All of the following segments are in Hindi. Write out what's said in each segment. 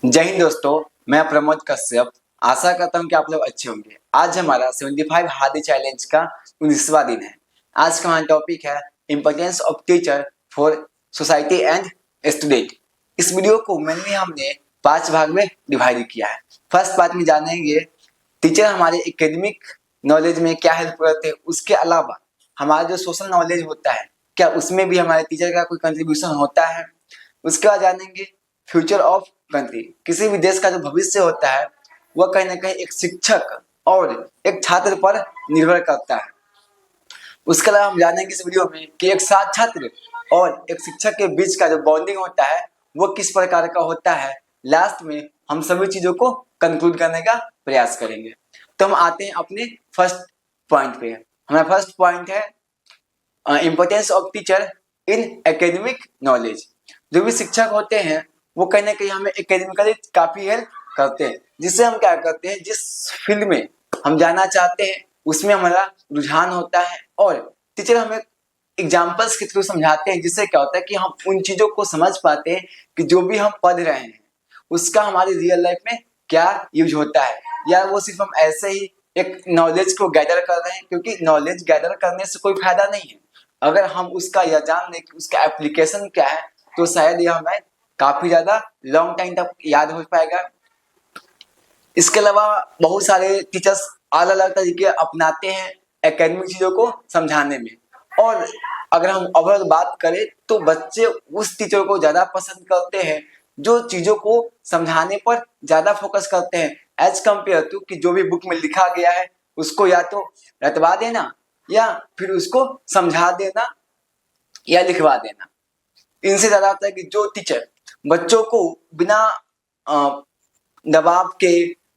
जय हिंद दोस्तों, मैं प्रमोद कश्यप। आशा करता हूँ कि आप लोग अच्छे होंगे। आज हमारा 75 हार्डी चैलेंज का 19वां दिन है। आज का हमारा टॉपिक है importance of teacher for society and student. इस वीडियो को मैंने हमने 5 भाग में डिवाइड किया है। फर्स्ट पार्ट में जानेंगे टीचर हमारे एकेडमिक नॉलेज में क्या हेल्प करते हैं, उसके अलावा हमारा जो सोशल नॉलेज होता है क्या उसमें भी हमारे टीचर का कोई कंट्रीब्यूशन होता है। उसके बाद जानेंगे फ्यूचर ऑफ कंट्री। किसी भी देश का जो भविष्य होता है वह कहीं ना कहीं एक शिक्षक और एक छात्र पर निर्भर करता है। उसके अलावा हम जानेंगे इस वीडियो में कि एक साथ छात्र और एक शिक्षक के बीच का जो बॉन्डिंग होता है वो किस प्रकार का होता है। लास्ट में हम सभी चीजों को कंक्लूड करने का प्रयास करेंगे। तो हम आते हैं अपने फर्स्ट पॉइंट पे। हमारा फर्स्ट पॉइंट है importance of teacher in academic knowledge. जो भी शिक्षक होते हैं वो कहीं ना कहीं हमें एकेडमिकली काफी हेल्प करते हैं, जिससे हम क्या करते हैं, जिस फील्ड में हम जाना चाहते हैं उसमें हमारा रुझान होता है और टीचर हमें एग्जाम्पल्स के थ्रू समझाते हैं, जिससे क्या होता है कि हम उन चीजों को समझ पाते हैं कि जो भी हम पढ़ रहे हैं उसका हमारी रियल लाइफ में क्या यूज होता है, या वो सिर्फ हम ऐसे ही एक नॉलेज को गैदर कर रहे हैं। क्योंकि नॉलेज गैदर करने से कोई फायदा नहीं है, अगर हम उसका यह जान लें कि उसका एप्लीकेशन क्या है तो शायद यह हमें काफी ज्यादा लॉन्ग टाइम तक याद हो पाएगा। इसके अलावा बहुत सारे टीचर्स अलग अलग तरीके अपनाते हैं एकेडमिक चीजों को समझाने में, और अगर हम ओवरऑल बात करें तो बच्चे उस टीचर को ज्यादा पसंद करते हैं जो चीजों को समझाने पर ज्यादा फोकस करते हैं एज कम्पेयर टू कि जो भी बुक में लिखा गया है उसको या तो रटवा देना या फिर उसको समझा देना या लिखवा देना। इनसे ज्यादा आता है कि जो टीचर बच्चों को बिना दबाव के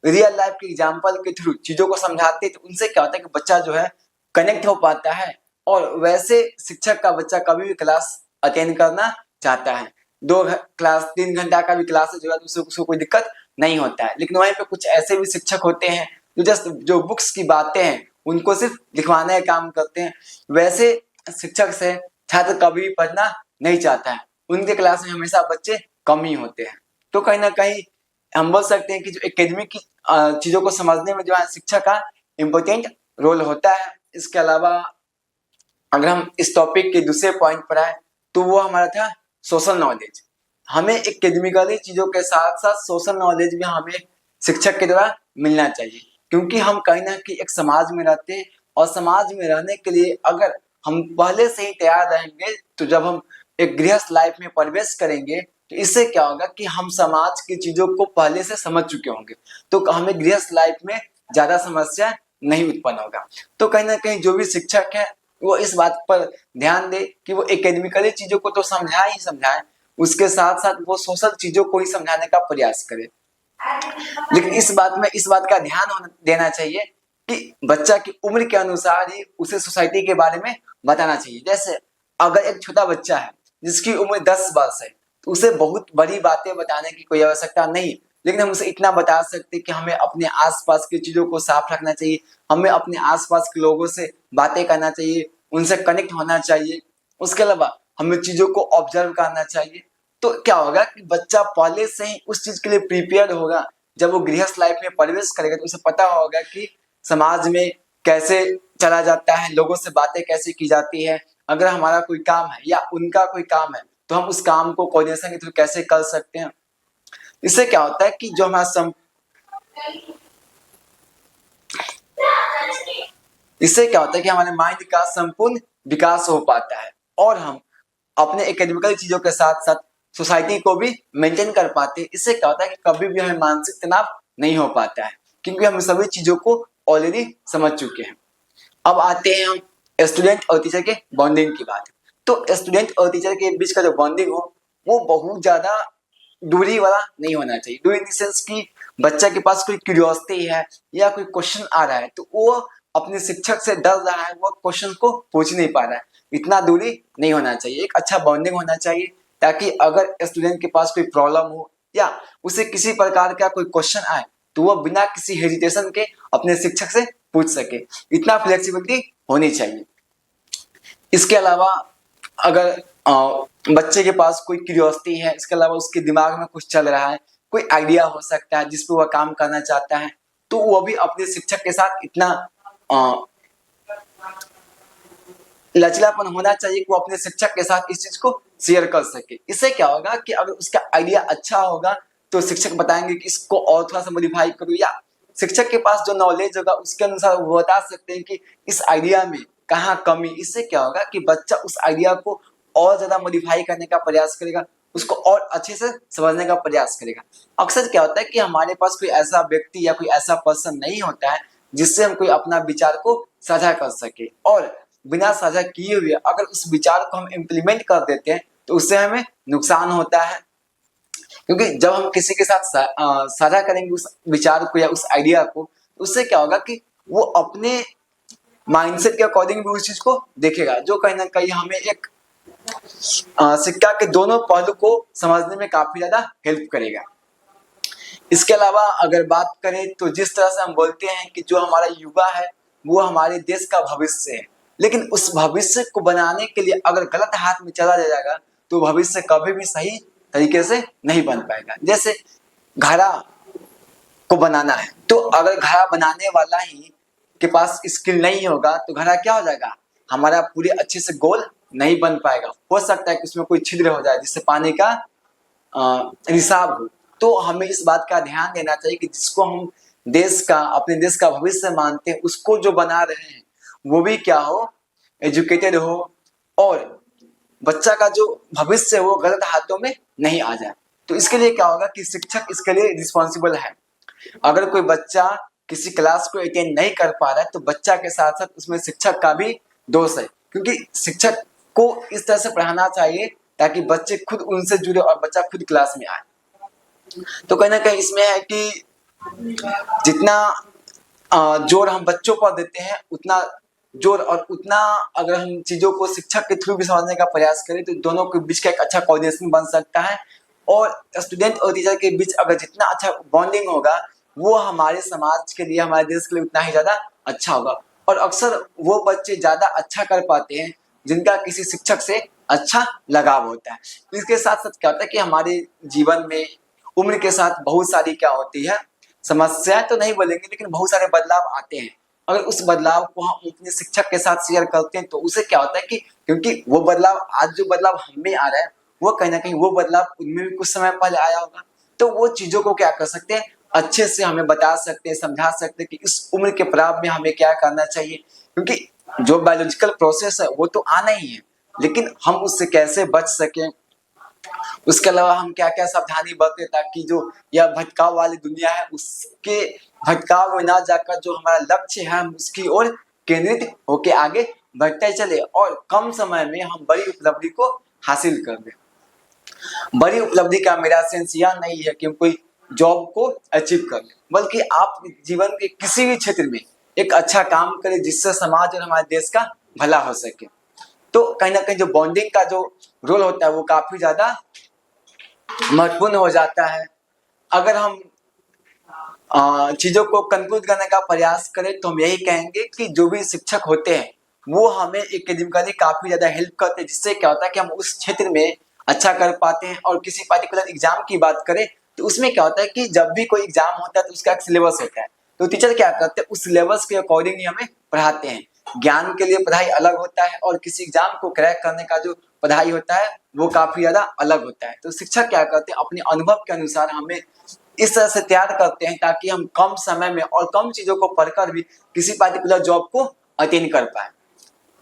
रियल लाइफ के एग्जाम्पल के थ्रू चीजों को समझाते हैं तो उनसे क्या होता है कि बच्चा जो है कनेक्ट हो पाता है, और वैसे शिक्षक का बच्चा कभी भी क्लास अटेंड करना चाहता है। 3 घंटा का भी क्लास जो है उसको कोई दिक्कत नहीं होता है। लेकिन वहीं पे कुछ ऐसे भी शिक्षक होते हैं जो जस्ट जो बुक्स की बातें हैं उनको सिर्फ लिखवाने का काम करते हैं। वैसे शिक्षक से छात्र कभी भी पढ़ना नहीं चाहता है, उनके क्लास में हमेशा बच्चे कम ही होते हैं। तो कहीं ना कहीं हम बोल सकते हैं कि जो एकेडमिक की चीजों को समझने में जो है शिक्षक का इम्पोर्टेंट रोल होता है। इसके अलावा अगर हम इस टॉपिक के दूसरे पॉइंट पर आए तो वो हमारा था सोशल नॉलेज। हमें एकेडमिकली चीजों के साथ साथ सोशल नॉलेज भी हमें शिक्षक के द्वारा मिलना चाहिए, क्योंकि हम कहीं ना कहीं एक समाज में रहते हैं और समाज में रहने के लिए अगर हम पहले से ही तैयार रहेंगे तो जब हम एक गृहस्थ लाइफ में प्रवेश करेंगे तो इससे क्या होगा कि हम समाज की चीजों को पहले से समझ चुके होंगे, तो हमें गृहस्थ लाइफ में ज्यादा समस्या नहीं उत्पन्न होगा। तो कहीं ना कहीं जो भी शिक्षक है वो इस बात पर ध्यान दे कि वो एकेडमिकली चीजों को तो समझाए ही समझाए, उसके साथ साथ वो सोशल चीजों को ही समझाने का प्रयास करे। लेकिन इस बात का ध्यान देना चाहिए कि बच्चा की उम्र के अनुसार ही उसे सोसाइटी के बारे में बताना चाहिए। जैसे अगर एक छोटा बच्चा है जिसकी उम्र 10 वर्ष है तो उसे बहुत बड़ी बातें बताने की कोई आवश्यकता नहीं, लेकिन हम उसे इतना बता सकते हैं कि हमें अपने आसपास की चीजों को साफ रखना चाहिए, हमें अपने आसपास के लोगों से बातें करना चाहिए, उनसे कनेक्ट होना चाहिए। उसके अलावा हमें चीजों को ऑब्जर्व करना चाहिए। तो क्या होगा कि बच्चा पहले से ही उस चीज के लिए प्रिपेयर्ड होगा। जब वो गृहस्थ लाइफ में प्रवेश करेगा तो उसे पता होगा कि समाज में कैसे चला जाता है, लोगों से बातें कैसे की जाती है, अगर हमारा कोई काम है या उनका कोई काम है तो हम उस काम को कोऑर्डिनेशन के थ्रू कैसे कर सकते हैं। इससे क्या होता है कि जो हमारा इससे क्या होता है कि हमारे माइंड का संपूर्ण विकास हो पाता है और हम अपने एकेडमिकल चीजों के साथ साथ सोसाइटी को भी मेंटेन कर पाते हैं। इससे क्या होता है कि कभी भी हमें मानसिक तनाव नहीं हो पाता है, क्योंकि हम सभी चीजों को ऑलरेडी समझ चुके हैं। अब आते हैं हम स्टूडेंट और टीचर के बॉन्डिंग की बात। तो स्टूडेंट और टीचर के बीच का जो बॉन्डिंग हो वो बहुत ज्यादा दूरी वाला नहीं होना चाहिए। दूरी इन द सेंस कि बच्चा के पास कोई क्यूरियोसिटी है या कोई क्वेश्चन आ रहा है तो वो अपने शिक्षक से डर रहा है, वो क्वेश्चन को पूछ नहीं पा रहा है, इतना दूरी नहीं होना चाहिए। एक अच्छा बॉन्डिंग होना चाहिए ताकि अगर स्टूडेंट के पास कोई प्रॉब्लम हो या उसे किसी प्रकार का कोई क्वेश्चन आए तो वो बिना किसी हेजिटेशन के अपने शिक्षक से पूछ सके, इतना फ्लेक्सिबिलिटी होनी चाहिए। इसके अलावा अगर बच्चे के पास कोई क्यूरियोसिटी है, इसके अलावा उसके दिमाग में कुछ चल रहा है कोई आइडिया हो सकता है जिस पे वह काम करना चाहता है, तो वो भी अपने शिक्षक के साथ इतना लचीलापन होना चाहिए कि वो अपने शिक्षक के साथ इस चीज को शेयर कर सके। इससे क्या होगा कि अगर उसका आइडिया अच्छा होगा तो शिक्षक बताएंगे कि इसको और थोड़ा सा मॉडिफाई करो, या शिक्षक के पास जो नॉलेज होगा उसके अनुसार वो बता सकते हैं कि इस आइडिया में कहाँ कमी। इससे क्या होगा कि बच्चा उस आइडिया को और ज्यादा मॉडिफाई करने का प्रयास करेगा, उसको और अच्छे से समझने का प्रयास करेगा। अक्सर क्या होता है कि हमारे पास कोई ऐसा व्यक्ति या कोई ऐसा पर्सन नहीं होता है जिससे हम कोई अपना विचार को साझा कर सके, और बिना साझा किए हुए अगर उस विचार को हम इम्प्लीमेंट कर देते हैं तो उससे हमें नुकसान होता है। क्योंकि जब हम किसी के साथ साझा करेंगे उस विचार को या उस आइडिया को, उससे क्या होगा कि वो अपने माइंडसेट के अकॉर्डिंग भी उस चीज को देखेगा, जो कहीं ना कहीं हमें एक सिक्का के दोनों पहलू को समझने में काफी ज्यादा हेल्प करेगा। इसके अलावा अगर बात करें तो जिस तरह से हम बोलते हैं कि जो हमारा युवा है वो हमारे देश का भविष्य है, लेकिन उस भविष्य को बनाने के लिए अगर गलत हाथ में चला जाएगा तो भविष्य कभी भी सही तरीके से नहीं बन पाएगा। जैसे घड़ा को बनाना है, तो अगर घड़ा बनाने वाला ही के पास स्किल नहीं होगा तो घड़ा क्या हो जाएगा, हमारा पूरे अच्छे से गोल नहीं बन पाएगा। हो सकता है कि उसमें कोई छिद्र हो जाए जिससे पानी का रिसाव हो। तो हमें इस बात का ध्यान देना चाहिए कि जिसको हम देश का अपने देश का भविष्य मानते हैं उसको जो बना रहे हैं वो भी क्या हो, एजुकेटेड हो, और बच्चा का जो भविष्य है वो गलत हाथों में नहीं आ जाए। तो इसके लिए क्या होगा कि शिक्षक इसके लिए रिस्पॉन्सिबल है। अगर कोई बच्चा किसी क्लास को अटेंड नहीं कर पा रहा है तो बच्चा के साथ साथ उसमें शिक्षक का भी दोष है, क्योंकि शिक्षक को इस तरह से पढ़ाना चाहिए ताकि बच्चे खुद उनसे जुड़े और बच्चा खुद क्लास में आए। तो कहीं ना कहीं इसमें है कि जितना जोर हम बच्चों पर देते हैं उतना जोर और उतना अगर हम चीजों को शिक्षक के थ्रू भी समझने का प्रयास करें तो दोनों के बीच का एक अच्छा कोऑर्डिनेशन बन सकता है, और स्टूडेंट और टीचर के बीच अगर जितना अच्छा बॉन्डिंग होगा वो हमारे समाज के लिए, हमारे देश के लिए उतना ही ज्यादा अच्छा होगा। और अक्सर वो बच्चे ज्यादा अच्छा कर पाते हैं जिनका किसी शिक्षक से अच्छा लगाव होता है। इसके साथ साथ क्या होता है कि हमारे जीवन में उम्र के साथ बहुत सारी क्या होती है, समस्याएं तो नहीं बोलेंगे लेकिन बहुत सारे बदलाव आते हैं। अगर उस बदलाव को हम अपने शिक्षक के साथ शेयर करते हैं तो उसे क्या होता है कि क्योंकि वो बदलाव आज जो बदलाव हमें आ रहा है वो कहीं ना कहीं वो बदलाव उनमें भी कुछ समय पहले आया होगा, तो वो चीजों को क्या कर सकते हैं, अच्छे से हमें बता सकते हैं, समझा सकते हैं कि इस उम्र के पड़ाव में हमें क्या करना चाहिए। क्योंकि जो बायोलॉजिकल प्रोसेस है वो तो आना ही है, लेकिन हम उससे कैसे बच सकें, उसके अलावा हम क्या क्या सावधानी बरतें ताकि जो यह भटकाव वाली दुनिया है उसके भटकाव में ना जाकर जो हमारा लक्ष्य है हम उसकी ओर केंद्रित होके आगे बढ़ते चले और कम समय में हम बड़ी उपलब्धि को हासिल कर लें। बड़ी उपलब्धि का मेरा सेंस यह नहीं है कि हम कोई जॉब को अचीव कर ले, बल्कि आप जीवन के किसी भी क्षेत्र में एक अच्छा काम करें जिससे समाज और हमारे देश का भला हो सके। तो कहीं ना कहीं जो बॉन्डिंग का जो रोल होता है वो काफी ज्यादा महत्वपूर्ण हो जाता है। अगर हम चीजों को कंक्लूड करने का प्रयास करें तो हम यही कहेंगे कि जो भी शिक्षक होते हैं वो हमें एकेडमिकली काफी ज्यादा हेल्प करते हैं, जिससे क्या होता है कि हम उस क्षेत्र में अच्छा कर पाते हैं। और किसी पर्टिकुलर एग्जाम की बात करें तो उसमें क्या होता है कि जब भी कोई एग्जाम होता है तो उसका एक सिलेबस होता है, तो टीचर क्या करते हैं उस सिलेबस के अकॉर्डिंग ही हमें पढ़ाते हैं। ज्ञान के लिए पढ़ाई अलग होता है और किसी एग्जाम को क्रैक करने का जो पढ़ाई होता है वो काफी ज्यादा अलग होता है। तो शिक्षक क्या करते हैं अपने अनुभव के अनुसार हमें इस तरह से तैयार करते हैं ताकि हम कम समय में और कम चीजों को पढ़कर भी किसी पर्टिकुलर जॉब को अटेन कर पाए।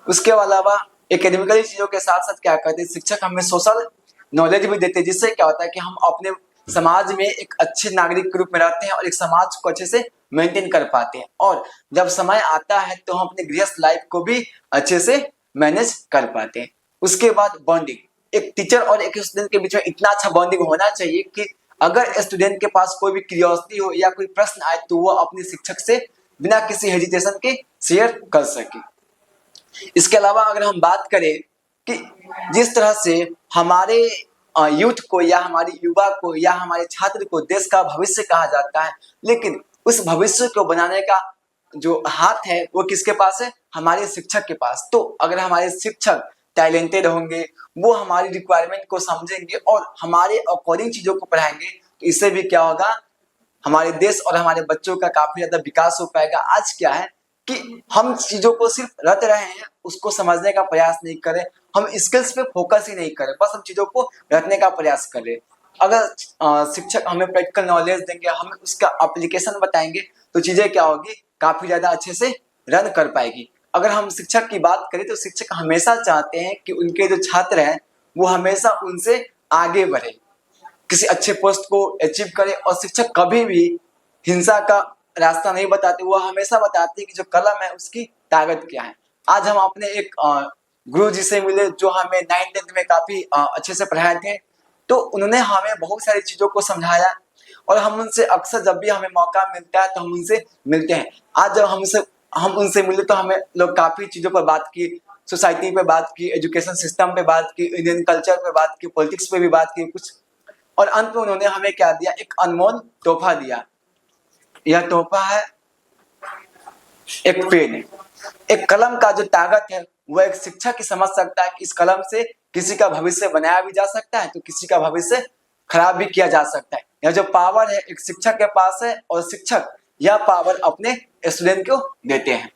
उसके अलावा एकेडमिकली चीजों के साथ साथ क्या करते हैं शिक्षक हमें सोशल नॉलेज भी देते हैं, जिससे क्या होता है कि हम अपने समाज में एक अच्छे नागरिक के रूप में रहते हैं और एक समाज को अच्छे से मेंटेन कर पाते हैं। और जब समय आता है तो हम अपने गृहस्थ लाइफ को भी अच्छे से मैनेज कर पाते हैं। उसके बाद बॉन्डिंग, एक टीचर और एक स्टूडेंट के बीच में इतना अच्छा बॉन्डिंग होना चाहिए कि अगर स्टूडेंट के पास कोई भी क्यूरियोसिटी हो या कोई प्रश्न आए तो वो अपने शिक्षक से बिना किसी हेजिटेशन के शेयर कर सके। इसके अलावा अगर हम बात करें कि जिस तरह से हमारे यूथ को या हमारे युवा को या हमारे छात्र को देश का भविष्य कहा जाता है, लेकिन उस भविष्य को बनाने का जो हाथ है वो किसके पास है, हमारे शिक्षक के पास। तो अगर हमारे शिक्षक टैलेंटेड होंगे, वो हमारी रिक्वायरमेंट को समझेंगे और हमारे अकॉर्डिंग चीजों को पढ़ाएंगे, तो इससे भी क्या होगा, हमारे देश और हमारे बच्चों का काफी ज्यादा विकास हो पाएगा। आज क्या है कि हम चीजों को सिर्फ रट रहे हैं, उसको समझने का प्रयास नहीं करें, हम स्किल्स पे फोकस ही नहीं करें, बस हम चीजों को रटने का प्रयास करें। अगर शिक्षक हमें प्रैक्टिकल नॉलेज देंगे, हमें उसका एप्लीकेशन बताएंगे, तो चीजें क्या होगी, काफी ज्यादा अच्छे से रन कर पाएगी। अगर हम शिक्षक की बात करें तो शिक्षक हमेशा चाहते हैं कि उनके जो छात्र हैं वो हमेशा उनसे आगे बढ़े, किसी अच्छे पोस्ट को अचीव करे। और शिक्षक कभी भी हिंसा का रास्ता नहीं बताते, वो हमेशा बताते हैं कि जो कलम है उसकी ताकत क्या है। आज हम अपने एक गुरु जी से मिले जो हमें 9th-10th में काफी अच्छे से पढ़ाए थे, तो उन्होंने हमें बहुत सारी चीजों को समझाया और हम उनसे अक्सर जब भी हमें मौका मिलता है तो हम उनसे मिलते हैं। आज जब हम उनसे मिले तो हमें लोग काफी चीजों पर बात की, सोसाइटी पे बात की, एजुकेशन सिस्टम पे बात की, इंडियन कल्चर पे बात की, पॉलिटिक्स पे भी बात की कुछ, और अंत में उन्होंने हमें क्या दिया, एक अनमोल तोहफा दिया। यह तोहफा है एक पेन। एक कलम का जो ताकत है वो एक शिक्षक ही समझ सकता है कि इस कलम से किसी का भविष्य बनाया भी जा सकता है तो किसी का भविष्य खराब भी किया जा सकता है। यह जो पावर है एक शिक्षक के पास है और शिक्षक यह पावर अपने स्टूडेंट को देते हैं।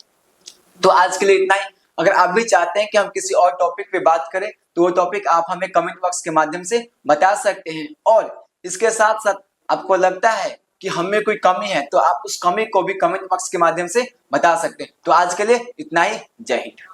तो आज के लिए इतना ही। अगर आप भी चाहते हैं कि हम किसी और टॉपिक पे बात करें तो वो टॉपिक आप हमें कमेंट बॉक्स के माध्यम से बता सकते हैं। और इसके साथ साथ आपको लगता है कि हमें कोई कमी है तो आप उस कमी को भी कमेंट बॉक्स के माध्यम से बता सकते हैं। तो आज के लिए इतना ही। जय हिंद।